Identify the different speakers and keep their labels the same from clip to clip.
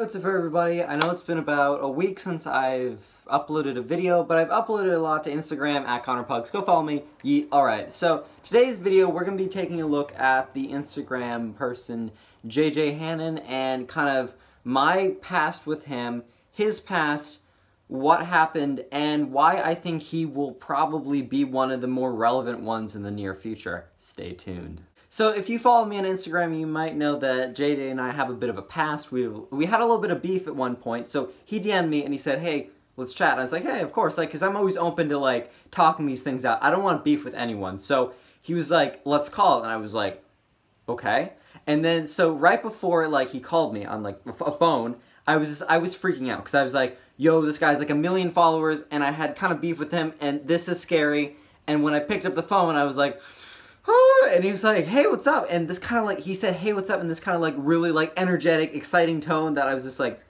Speaker 1: What's up everybody? I know it's been about a week since I've uploaded a video, but I've uploaded a lot to Instagram at Pugs. Go follow me. Alright, so today's video we're going to be taking a look at the Instagram person JJ Hannon and kind of my past with him, his past, what happened, and why I think he will probably be one of the more relevant ones in the near future. Stay tuned. So if you follow me on Instagram, you might know that JJ and I have a bit of a past. We had a little bit of beef at one point, so he DM'd me and he said, hey, let's chat. And I was like, hey, of course, like, because I'm always open to, like, talking these things out. I don't want beef with anyone. So he was like, let's call it. And I was like, okay. And then, so right before, like, he called me on, like, a phone, I was freaking out, because I was like, yo, this guy's like 1 million followers, and I had kind of beef with him, and this is scary. And when I picked up the phone, I was like, and he was like, hey, what's up? And this kind of like, he said, hey, what's up? And this kind of like really like energetic, exciting tone that I was just like,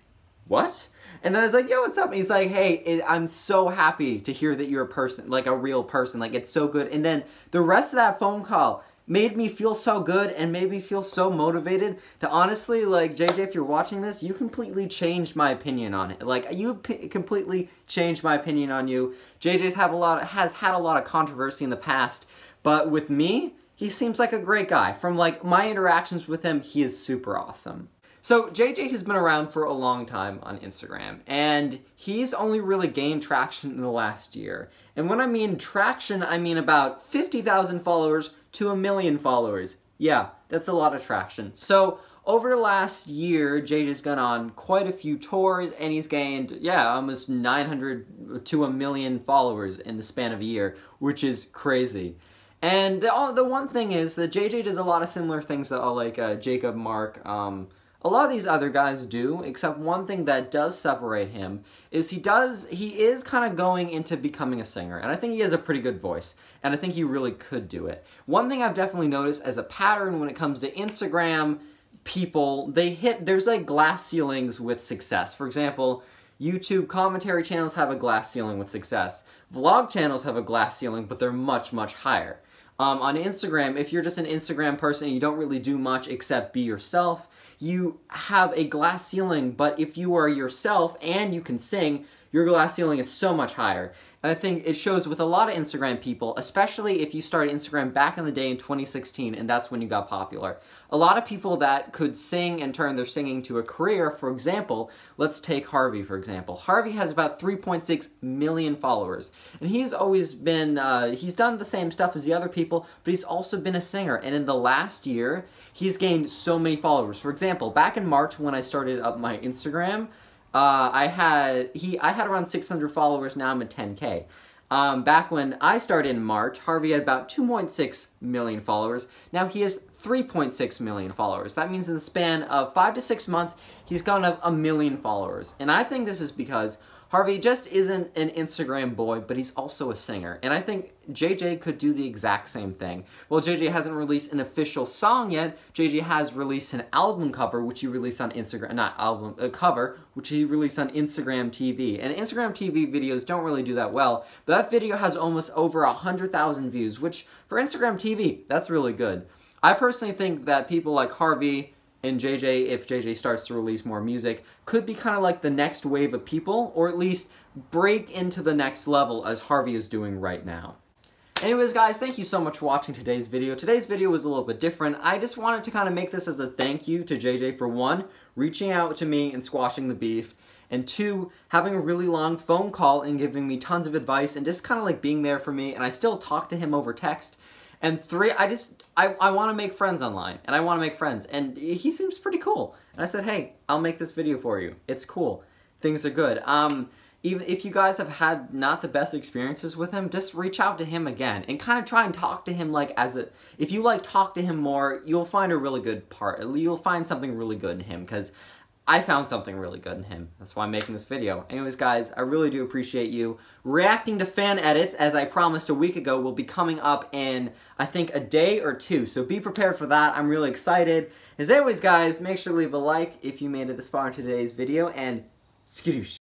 Speaker 1: what? And then I was like, yo, what's up? And he's like, hey, I'm so happy to hear that you're a person, like a real person. Like, it's so good. And then the rest of that phone call made me feel so good and made me feel so motivated to honestly, like, JJ, if you're watching this, you completely changed my opinion on it. Like, you completely changed my opinion on you. JJ's has had a lot of controversy in the past, but with me, he seems like a great guy. From like my interactions with him, he is super awesome. So JJ has been around for a long time on Instagram, and he's only really gained traction in the last year. And when I mean traction, I mean about 50,000 followers to 1 million followers. Yeah, that's a lot of traction. So over the last year, JJ's gone on quite a few tours, and he's gained, yeah, almost 900 to 1 million followers in the span of a year, which is crazy. And the one thing is that JJ does a lot of similar things that like Jacob, Mark, a lot of these other guys do, except one thing that does separate him is he is kind of going into becoming a singer, and I think he has a pretty good voice, and I think he really could do it. One thing I've definitely noticed as a pattern when it comes to Instagram people, there's like glass ceilings with success. For example, YouTube commentary channels have a glass ceiling with success. Vlog channels have a glass ceiling, but they're much, much higher. On Instagram, if you're just an Instagram person and you don't really do much except be yourself, you have a glass ceiling, but if you are yourself and you can sing, your glass ceiling is so much higher. And I think it shows with a lot of Instagram people, especially if you started Instagram back in the day in 2016, and that's when you got popular. A lot of people that could sing and turn their singing to a career, for example, let's take Harvey, for example. Harvey has about 3.6 million followers, and he's always been, he's done the same stuff as the other people, but he's also been a singer, and in the last year, he's gained so many followers. For example, back in March when I started up my Instagram, I had around 600 followers. Now I'm at 10K. Back when I started in March, Harvey had about 2.6 million followers. Now he has 3.6 million followers. That means in the span of 5 to 6 months, he's gone up 1 million followers. And I think this is because Harvey just isn't an Instagram boy, but he's also a singer. And I think JJ could do the exact same thing. Well, JJ hasn't released an official song yet. JJ has released an album cover, which he released on Instagram, not album, a cover, which he released on Instagram TV. And Instagram TV videos don't really do that well, but that video has almost over 100,000 views, which for Instagram TV, that's really good. I personally think that people like Harvey and JJ, if JJ starts to release more music, could be kind of like the next wave of people, or at least break into the next level as Harvey is doing right now. Anyways, guys, thank you so much for watching today's video. Today's video was a little bit different. I just wanted to kind of make this as a thank you to JJ for, one, reaching out to me and squashing the beef, and two, having a really long phone call and giving me tons of advice and just kind of like being there for me, and I still talk to him over text. And three, I want to make friends online, and I want to make friends, and he seems pretty cool. And I said, hey, I'll make this video for you. It's cool. Things are good. Even if you guys have had not the best experiences with him, just reach out to him again, and kind of try and talk to him like if you like talk to him more, you'll find a really good part. You'll find something really good in him, because I found something really good in him. That's why I'm making this video. Anyways, guys, I really do appreciate you. Reacting to fan edits, as I promised a week ago, will be coming up in, I think, a day or two. So be prepared for that. I'm really excited. As always, guys, make sure to leave a like if you made it this far in today's video, and skadoosh.